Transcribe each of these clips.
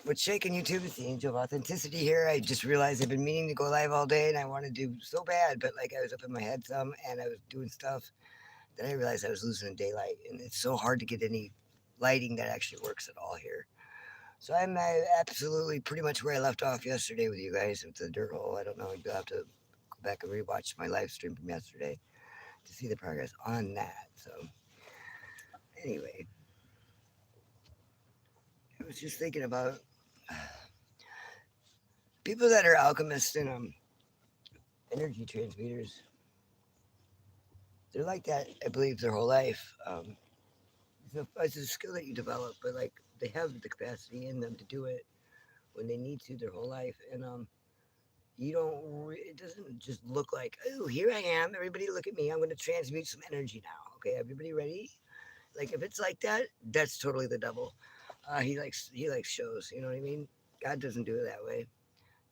What's shaking YouTube? It's the Angel of Authenticity here. I just realized I've been meaning to go live all day and I want to do so bad, but like I was up in my head some and I was doing stuff. Then I realized I was losing daylight and it's so hard to get any lighting that actually works at all here. So I'm absolutely pretty much where I left off yesterday with you guys with the dirt hole. I don't know. You'll have to go back and rewatch my live stream from yesterday to see the progress on that. So anyway, I was just thinking about people that are alchemists and energy transmitters. They're like that, I believe, their whole life. It's a skill that you develop, but like they have the capacity in them to do it when they need to their whole life. And you don't. It doesn't just look like, oh, here I am. Everybody, look at me. I'm going to transmute some energy now. Okay, everybody ready? Like if it's like that, that's totally the devil. He likes shows. You know what I mean? God doesn't do it that way.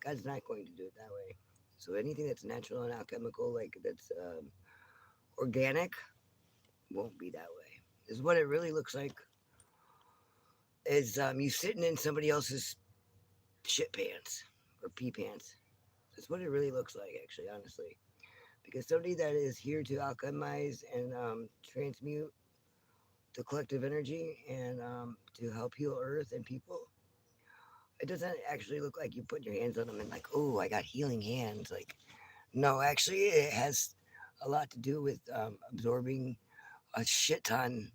God's not going to do it that way. So anything that's natural and alchemical, like that's organic, won't be that way. Is what it really looks like. Is you sitting in somebody else's shit pants or pee pants. That's what it really looks like, actually, honestly. Because somebody that is here to alchemize and transmute the collective energy and to help heal Earth and people, it doesn't actually look like you put your hands on them and like, oh, I got healing hands. Like, no, actually, it has a lot to do with absorbing a shit ton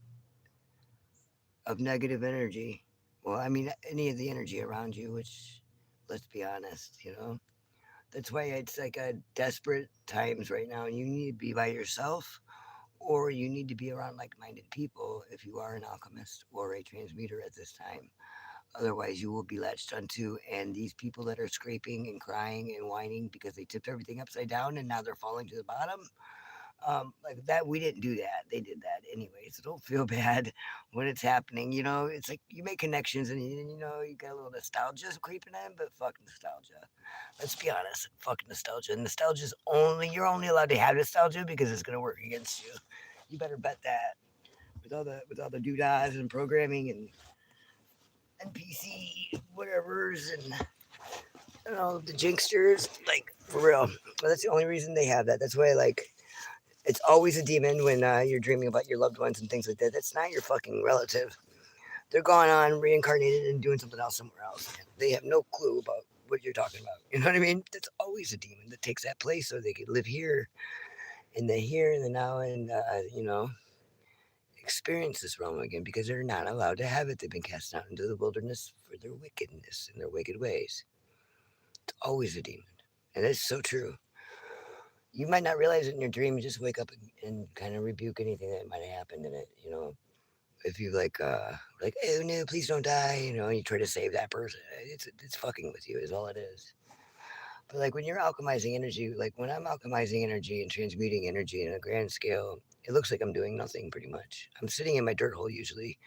of negative energy. Well, I mean, any of the energy around you, which, let's be honest, that's why it's like a desperate times right now. You need to be by yourself or you need to be around like minded people if you are an alchemist or a transmuter at this time. Otherwise, you will be latched onto. And these people that are scraping and crying and whining because they tipped everything upside down and now they're falling to the bottom, like that, we didn't do that. They did that anyway. So don't feel bad when it's happening. It's like you make connections and you got a little nostalgia creeping in, but fuck nostalgia. Let's be honest, fuck nostalgia. Nostalgia's you're only allowed to have nostalgia because it's gonna work against you. You better bet that with all the doodads and programming and NPC whatever's and the jinxsters, like for real. Well, that's the only reason they have that. That's why like it's always a demon when you're dreaming about your loved ones and things like that. That's not your fucking relative. They're gone on, reincarnated, and doing something else somewhere else. They have no clue about what you're talking about. You know what I mean? That's always a demon that takes that place so they could live here and the now and, experience this realm again because they're not allowed to have it. They've been cast out into the wilderness for their wickedness and their wicked ways. It's always a demon. And it's so true. You might not realize it in your dream. You just wake up and kind of rebuke anything that might have happened in it. If you like, oh no, please don't die, and you try to save that person, it's fucking with you, is all it is. But like when you're alchemizing energy, like when I'm alchemizing energy and transmuting energy in a grand scale, it looks like I'm doing nothing pretty much. I'm sitting in my dirt hole usually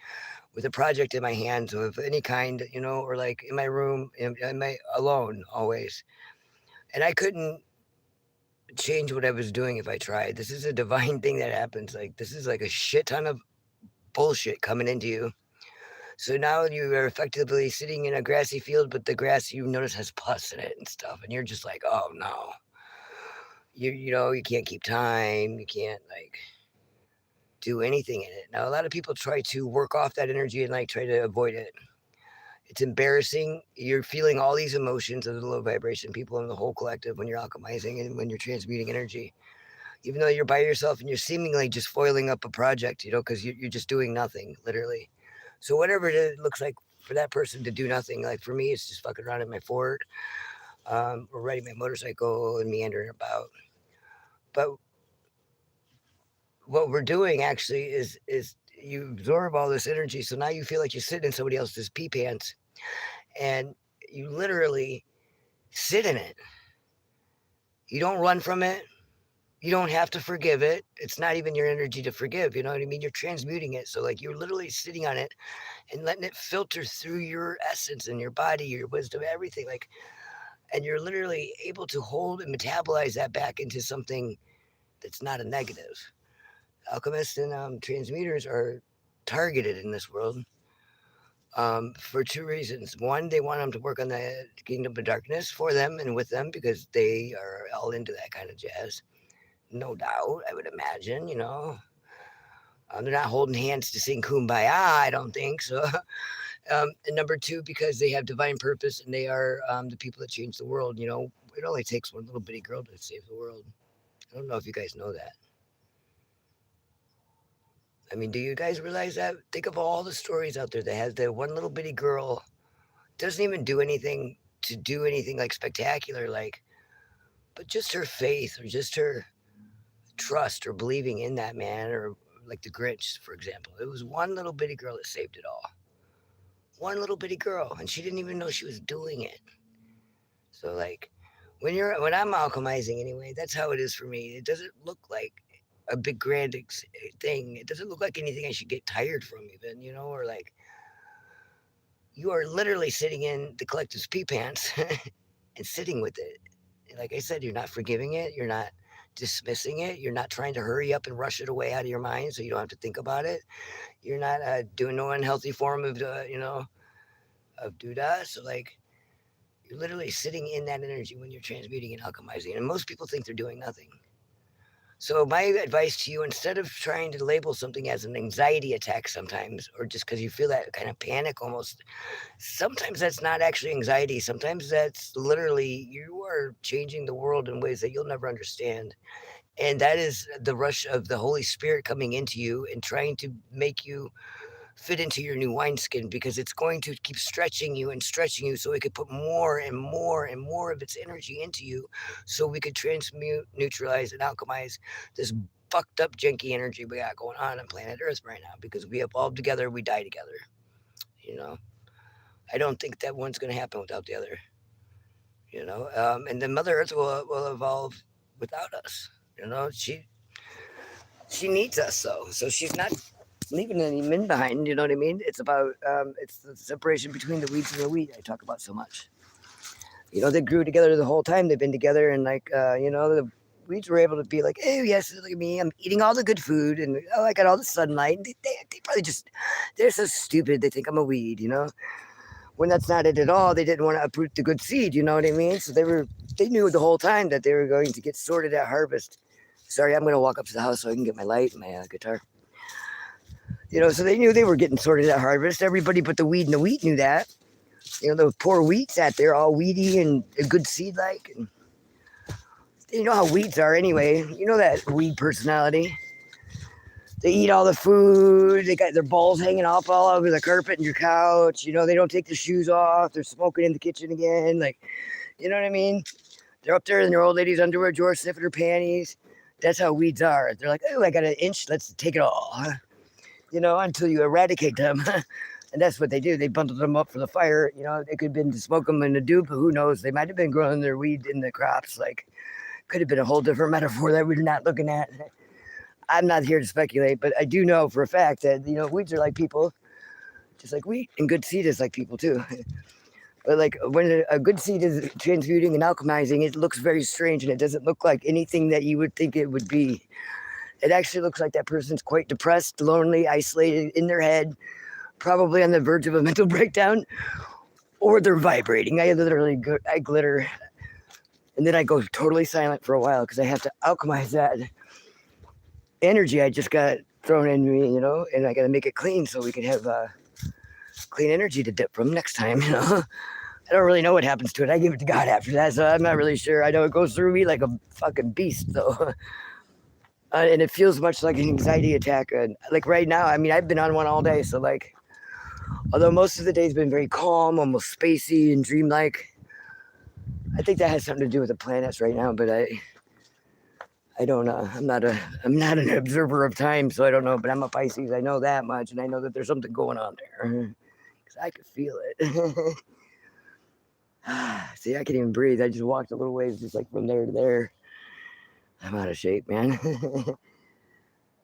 with a project in my hands of any kind, or like in my room, am I alone always. And I couldn't change what I was doing if I tried. This is a divine thing that happens. Like this is like a shit ton of bullshit coming into you. So now you are effectively sitting in a grassy field, but the grass you notice has pus in it and stuff, and you're just like, oh no, you can't keep time, you can't like do anything in it. Now a lot of people try to work off that energy and like try to avoid it. It's embarrassing. You're feeling all these emotions of the low vibration people in the whole collective when you're alchemizing and when you're transmuting energy. Even though you're by yourself and you're seemingly just foiling up a project, because you're just doing nothing, literally. So whatever it looks like for that person to do nothing, like for me, it's just fucking around in my fort, or riding my motorcycle and meandering about. But what we're doing actually is you absorb all this energy, so now you feel like you're sitting in somebody else's pee pants, and you literally sit in it. You don't run from it. You don't have to forgive it. It's not even your energy to forgive. You know what I mean? You're transmuting it. So, like, you're literally sitting on it and letting it filter through your essence and your body, your wisdom, everything. Like, and you're literally able to hold and metabolize that back into something that's not a negative. Alchemists and transmuters are targeted in this world for two reasons. One, they want them to work on the kingdom of darkness for them and with them because they are all into that kind of jazz. No doubt, I would imagine, they're not holding hands to sing kumbaya, I don't think so. And number two, because they have divine purpose and they are the people that change the world. It only takes one little bitty girl to save the world. I don't know if you guys know that. I mean, do you guys realize that? Think of all the stories out there that has the one little bitty girl, doesn't even do anything to do anything like spectacular, like, but just her faith or just her trust or believing in that man, or like the Grinch, for example. It was one little bitty girl that saved it all. One little bitty girl, and she didn't even know she was doing it. So like, when I'm alchemizing anyway, that's how it is for me. It doesn't look like a big grand thing. It doesn't look like anything I should get tired from, even, or like, you are literally sitting in the collective's pee pants and sitting with it. Like I said, you're not forgiving it. You're not dismissing it. You're not trying to hurry up and rush it away out of your mind so you don't have to think about it. You're not doing no unhealthy form of, of doodah. So like, you're literally sitting in that energy when you're transmuting and alchemizing. And most people think they're doing nothing. So my advice to you, instead of trying to label something as an anxiety attack sometimes, or just because you feel that kind of panic almost, sometimes that's not actually anxiety. Sometimes that's literally you are changing the world in ways that you'll never understand. And that is the rush of the Holy Spirit coming into you and trying to make you fit into your new wineskin, because it's going to keep stretching you so it could put more and more and more of its energy into you, so we could transmute, neutralize, and alchemize this fucked up janky energy we got going on planet Earth right now, because we evolved together, we die together. I don't think that one's going to happen without the other. And then Mother Earth will evolve without us. She needs us, though, so she's not leaving any men behind. You know what I mean? It's about it's the separation between the weeds and the wheat I talk about so much. They grew together the whole time they've been together, and like the weeds were able to be like, oh yes, look at me, I'm eating all the good food, and I got all the sunlight. And they probably they're so stupid, they think I'm a weed, when that's not it at all. They didn't want to uproot the good seed, you know what I mean? So they knew the whole time that they were going to get sorted at harvest. Sorry, I'm going to walk up to the house so I can get my light and my guitar. So they knew they were getting sorted at harvest. Everybody but the weed and the wheat knew that. Those poor wheat sat there all weedy and a good seed like. And you know how weeds are anyway. You know that weed personality. They eat all the food. They got their balls hanging off all over the carpet and your couch. They don't take their shoes off. They're smoking in the kitchen again. Like, you know what I mean? They're up there in their old lady's underwear drawer sniffing her panties. That's how weeds are. They're like, oh, I got an inch. Let's take it all. Until you eradicate them. And that's what they do. They bundled them up for the fire. They could have been to smoke them in the dupe, but who knows? They might have been growing their weed in the crops. Like, could have been a whole different metaphor that we're not looking at. I'm not here to speculate, but I do know for a fact that, weeds are like people, just like wheat, and good seed is like people too. But like when a good seed is transmuting and alchemizing, it looks very strange, and it doesn't look like anything that you would think it would be. It actually looks like that person's quite depressed, lonely, isolated in their head, probably on the verge of a mental breakdown, or they're vibrating. I literally I glitter, and then I go totally silent for a while because I have to alchemize that energy I just got thrown in me, and I got to make it clean so we can have clean energy to dip from next time, I don't really know what happens to it. I give it to God after that, so I'm not really sure. I know it goes through me like a fucking beast, though. And it feels much like an anxiety attack. Like right now, I mean, I've been on one all day. So like, although most of the day's been very calm, almost spacey and dreamlike, I think that has something to do with the planets right now. But I don't know. I'm not an observer of time, so I don't know. But I'm a Pisces. I know that much, and I know that there's something going on there because I could feel it. See, I can't even breathe. I just walked a little ways, just like from there to there. I'm out of shape, man.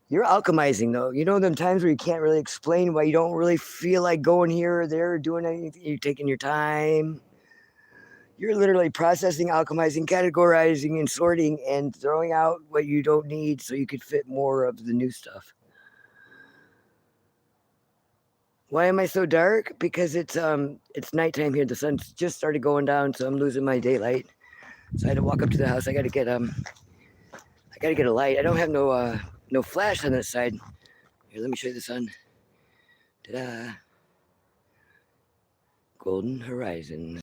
You're alchemizing, though. Them times where you can't really explain why you don't really feel like going here or there or doing anything. You're taking your time. You're literally processing, alchemizing, categorizing, and sorting and throwing out what you don't need so you could fit more of the new stuff. Why am I so dark? Because it's nighttime here. The sun's just started going down, so I'm losing my daylight. So I had to walk up to the house. I gotta get a light. I don't have no flash on this side. Here, let me show you the sun. Ta-da! Golden horizon.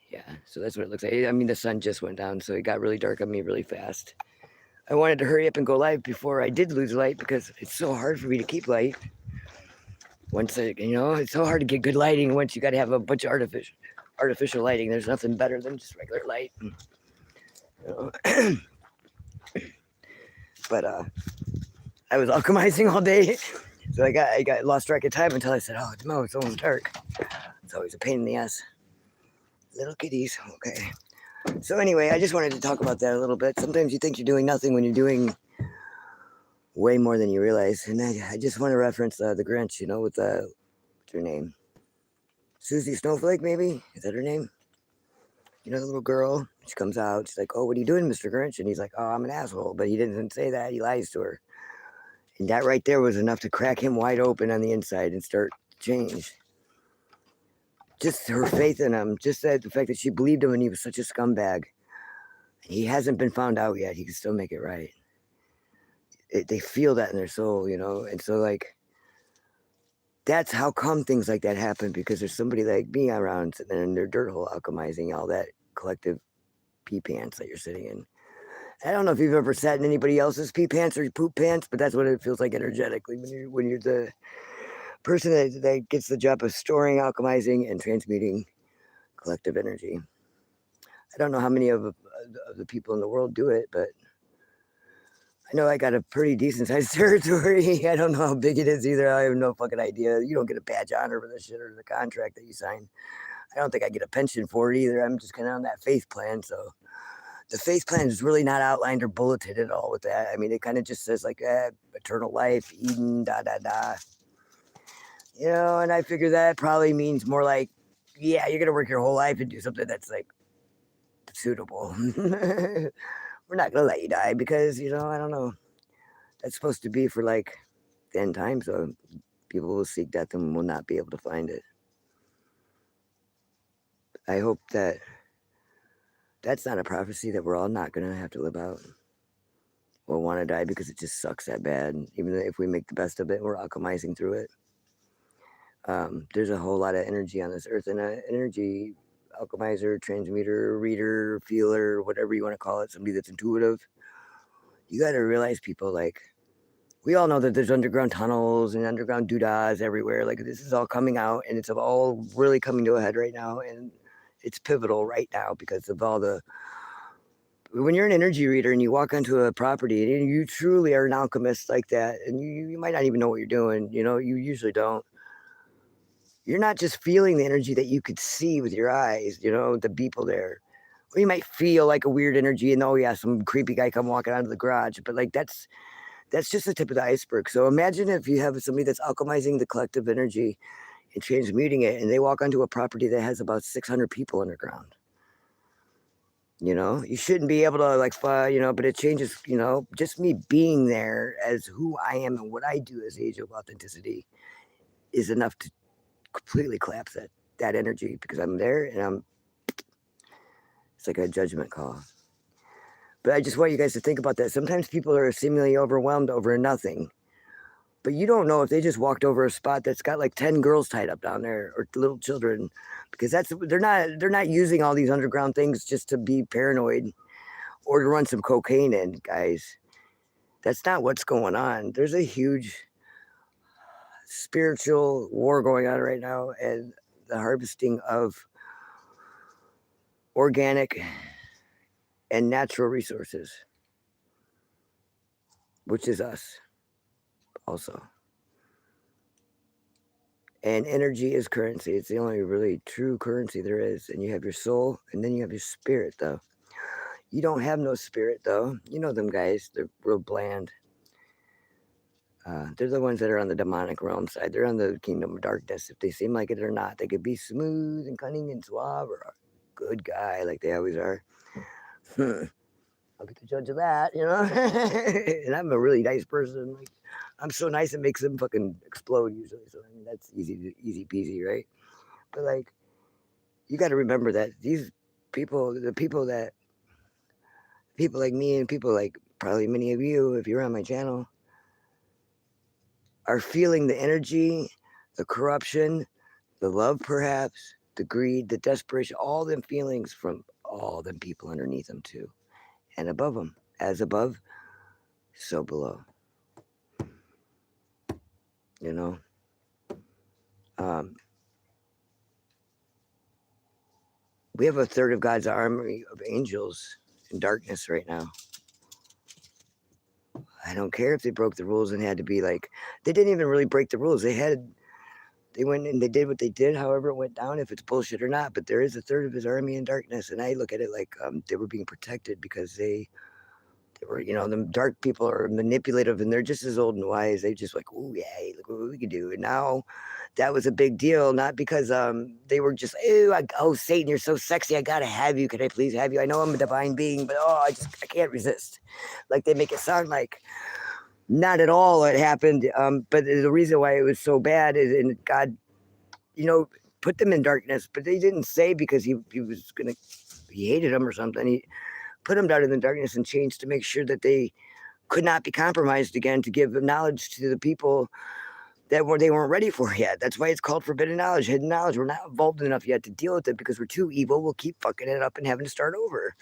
Yeah, so that's what it looks like. I mean, the sun just went down, so it got really dark on me really fast. I wanted to hurry up and go live before I did lose light because it's so hard for me to keep light. Once it's so hard to get good lighting once you got to have a bunch of artificial lighting. There's nothing better than just regular light. But I was alchemizing all day, so I got lost track of time until I said, "Oh, no, it's almost dark." It's always a pain in the ass. Little kitties. Okay. So anyway, I just wanted to talk about that a little bit. Sometimes you think you're doing nothing when you're doing way more than you realize. And I just want to reference the Grinch, with what's her name? Susie Snowflake, maybe? Is that her name? The little girl. She comes out. She's like, "Oh, what are you doing, Mr. Grinch?" And he's like, "Oh, I'm an asshole." But he didn't say that. He lies to her. And that right there was enough to crack him wide open on the inside and start to change. Just her faith in him, just the fact that she believed him and he was such a scumbag. He hasn't been found out yet. He can still make it right. They feel that in their soul, and so like that's how come things like that happen, because there's somebody like me around sitting in their dirt hole alchemizing all that collective pee pants that you're sitting in. I don't know if you've ever sat in anybody else's pee pants or poop pants, but that's what it feels like energetically when you're the person that gets the job of storing, alchemizing, and transmuting collective energy. I don't know how many of the people in the world do it, but I know I got a pretty decent sized territory. I don't know how big it is either. I have no fucking idea. You don't get a badge of honor for this shit or the contract that you sign. I don't think I get a pension for it either. I'm just kind of on that faith plan. So the faith plan is really not outlined or bulleted at all with that. I mean, it kind of just says like eternal life, Eden, da da da. And I figure that probably means more like, yeah, you're gonna work your whole life and do something that's like suitable. We're not gonna let you die because I don't know. That's supposed to be for like the end time, so people will seek death and will not be able to find it. I hope that that's not a prophecy that we're all not gonna have to live out. We'll want to die because it just sucks that bad. Even if we make the best of it, we're alchemizing through it. There's a whole lot of energy on this earth, and energy alchemizer, transmuter, reader, feeler, whatever you want to call it, somebody that's intuitive. You got to realize, people, like, we all know that there's underground tunnels and underground doodahs everywhere. Like, this is all coming out, and it's all really coming to a head right now, and it's pivotal right now because of all the... When you're an energy reader and you walk onto a property and you truly are an alchemist like that, and you might not even know what you're doing, you usually don't. You're not just feeling the energy that you could see with your eyes, the people there. Or you might feel like a weird energy and, oh yeah, some creepy guy come walking out of the garage. But like that's just the tip of the iceberg. So imagine if you have somebody that's alchemizing the collective energy and transmuting it, and they walk onto a property that has about 600 people underground. You shouldn't be able to but it changes, just me being there as who I am and what I do as Age of Authenticity is enough to completely collapse that energy, because I'm there and it's like a judgment call. But I just want you guys to think about that. Sometimes people are seemingly overwhelmed over nothing, but you don't know if they just walked over a spot that's got like 10 girls tied up down there or little children, because they're not using all these underground things just to be paranoid or to run some cocaine in, guys. That's not what's going on. There's a huge spiritual war going on right now, and the harvesting of organic and natural resources, which is us also. And energy is currency. It's the only really true currency there is. And you have your soul, and then you have your spirit, though. You don't have no spirit, though. You know them guys. They're real bland. They're the ones that are on the demonic realm side. They're on the kingdom of darkness. If they seem like it or not, they could be smooth and cunning and suave, or a good guy like they always are. I'll get the judge of that, and I'm a really nice person. Like, I'm so nice it makes them fucking explode usually. So I mean that's easy peasy, right? But like you got to remember that these people, the people like me and people like probably many of you, if you're on my channel, are feeling the energy, the corruption, the love perhaps, the greed, the desperation, all them feelings from all them people underneath them too, and above them, as above, so below. You know, um, we have a third of God's army of angels in darkness right now. I don't care if they broke the rules and had to be like, they didn't even really break the rules. They went and they did what they did, however it went down, if it's bullshit or not. But there is a third of his army in darkness, and I look at it like they were being protected because they were, you know, the dark people are manipulative and they're just as old and wise. They just like, oh yeah, look what we can do. And now that was a big deal, not because they were just, oh Satan, you're so sexy, I gotta have you. Can I please have you? I know I'm a divine being, but I can't resist. Like they make it sound like not at all it happened. But the reason why it was so bad is, and God, you know, put them in darkness, but they didn't say because he hated them or something. He put them down in the darkness and changed to make sure that they could not be compromised again, to give knowledge to the people that they weren't ready for yet. That's why it's called forbidden knowledge, hidden knowledge. We're not evolved enough yet to deal with it because we're too evil. We'll keep fucking it up and having to start over.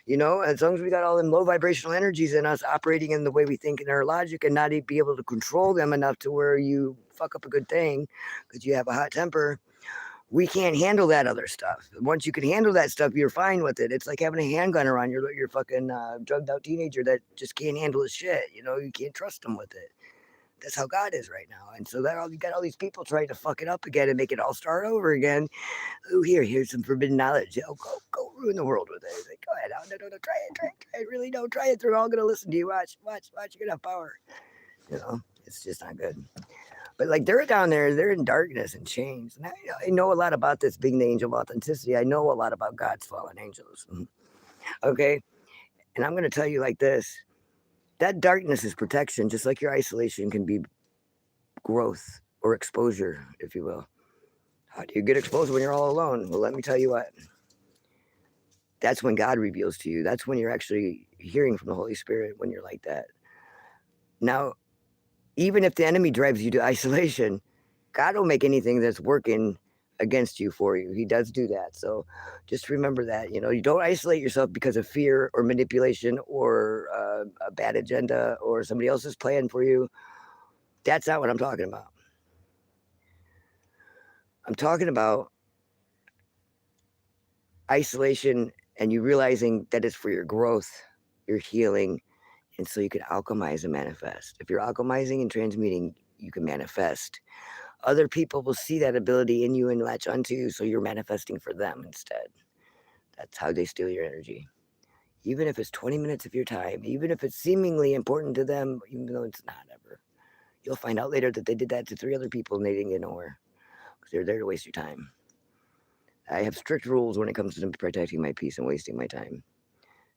You know, as long as we got all them low vibrational energies in us operating in the way we think in our logic and not be able to control them enough to where you fuck up a good thing because you have a hot temper, we can't handle that other stuff. Once you can handle that stuff, you're fine with it. It's like having a handgun around your fucking drugged out teenager that just can't handle his shit. You know, you can't trust him with it. That's how God is right now. And so you got all these people trying to fuck it up again and make it all start over again. Oh, here's some forbidden knowledge. Oh, go ruin the world with it. Like, go ahead. No, try it. Really, don't try it. They're all gonna listen to you. Watch. You're gonna have power. You know, it's just not good. But like they're down there, they're in darkness and chains. And I know a lot about this being the angel of authenticity. I know a lot about God's fallen angels. Okay. And I'm going to tell you like this, that darkness is protection, just like your isolation can be growth or exposure, if you will. How do you get exposed when you're all alone? Well, let me tell you what. That's when God reveals to you. That's when you're actually hearing from the Holy Spirit, when you're like that. Now, even if the enemy drives you to isolation, God will make anything that's working against you for you. He does do that. So just remember that, you know, you don't isolate yourself because of fear or manipulation or a bad agenda or somebody else's plan for you. That's not what I'm talking about. I'm talking about isolation and you realizing that it's for your growth, your healing, and so you can alchemize and manifest. If you're alchemizing and transmuting, you can manifest. Other people will see that ability in you and latch onto you, so you're manifesting for them instead. That's how they steal your energy. Even if it's 20 minutes of your time, even if it's seemingly important to them, even though it's not ever. You'll find out later that they did that to 3 other people and they didn't get nowhere because they're there to waste your time. I have strict rules when it comes to protecting my peace and wasting my time.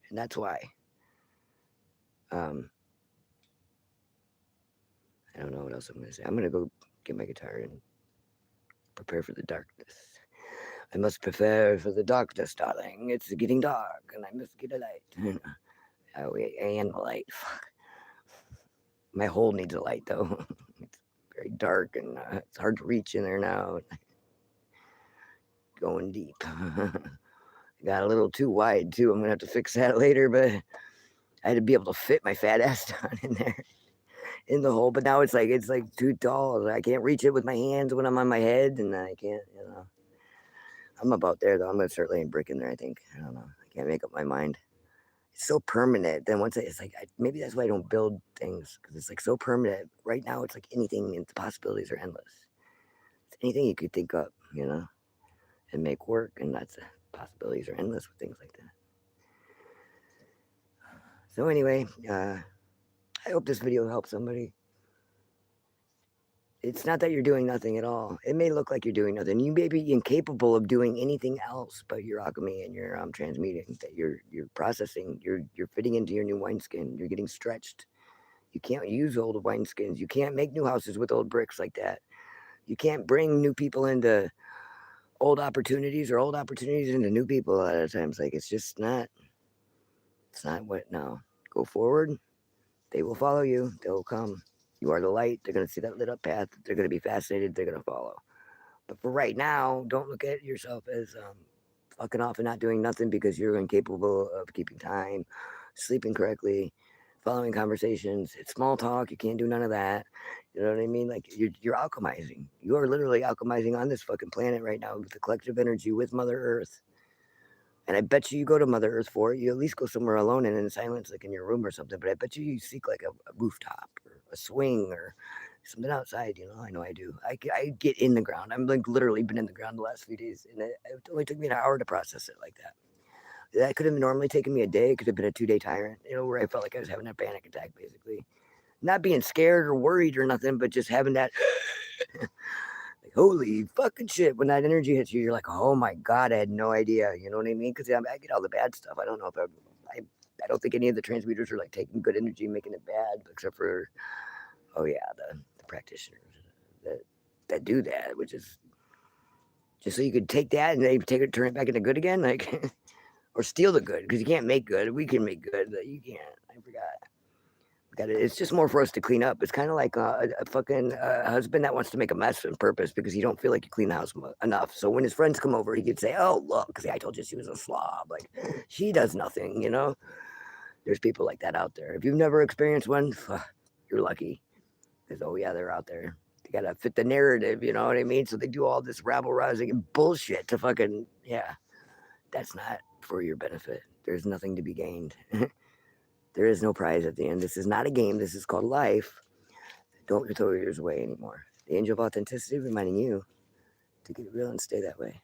And that's why. I don't know what else I'm going to say. I'm going to go get my guitar and prepare for the darkness. I must prepare for the darkness, darling. It's getting dark, and I must get a light. Oh, and the light. Fuck. My hole needs a light, though. It's very dark, and it's hard to reach in there now. Going deep. Got a little too wide, too. I'm going to have to fix that later, but I had to be able to fit my fat ass down in there. In the hole, but now it's like too tall. I can't reach it with my hands when I'm on my head, and I can't, you know. I'm about there though. I'm gonna start laying brick in there. I think. I don't know. I can't make up my mind. It's so permanent. Then once it's like maybe that's why I don't build things because it's like so permanent. Right now, it's like anything, and the possibilities are endless. It's anything you could think up, you know, and make work, and that's the possibilities are endless with things like that. So anyway, I hope this video helps somebody. It's not that you're doing nothing at all. It may look like you're doing nothing. You may be incapable of doing anything else but your alchemy and your transmuting. That you're processing. You're fitting into your new wineskin. You're getting stretched. You can't use old wineskins. You can't make new houses with old bricks like that. You can't bring new people into old opportunities or old opportunities into new people a lot of times. Like, it's just not, it's not what, no. Go forward. They will follow you. They will come. You are the light. They're going to see that lit up path. They're going to be fascinated. They're going to follow. But for right now, don't look at yourself as fucking off and not doing nothing because you're incapable of keeping time, sleeping correctly, following conversations. It's small talk. You can't do none of that. You know what I mean? Like, you're alchemizing. You are literally alchemizing on this fucking planet right now with the collective energy with Mother Earth. And I bet you go to Mother Earth for it. You at least go somewhere alone and in silence, like in your room or something. But I bet you seek like a rooftop or a swing or something outside. You know I do. I get in the ground. I'm like literally been in the ground the last few days, and it only took me an hour to process it like that. That could have normally taken me a day. It could have been a 2-day tyrant. Where I felt like I was having a panic attack, basically. Not being scared or worried or nothing, but just having that. Like, holy fucking shit. When that energy hits you, you're like, oh my God, I had no idea. You know what I mean? Because I get all the bad stuff. I don't know if I don't think any of the transmuters are like taking good energy and making it bad, except for, oh yeah, the practitioners that do that, which is just so you could take that and they take it, turn it back into good again, like, or steal the good, because you can't make good. We can make good, but you can't. I forgot. It's just more for us to clean up. It's kind of like a fucking husband that wants to make a mess on purpose because he don't feel like you clean the house enough. So when his friends come over, he could say, "Oh, look, see, I told you she was a slob. Like, she does nothing." There's people like that out there. If you've never experienced one, you're lucky. Because oh yeah, they're out there. They gotta fit the narrative. You know what I mean? So they do all this rabble rousing and bullshit to fucking yeah. That's not for your benefit. There's nothing to be gained. There is no prize at the end. This is not a game. This is called life. Don't throw yours away anymore. The angel of authenticity reminding you to get real and stay that way.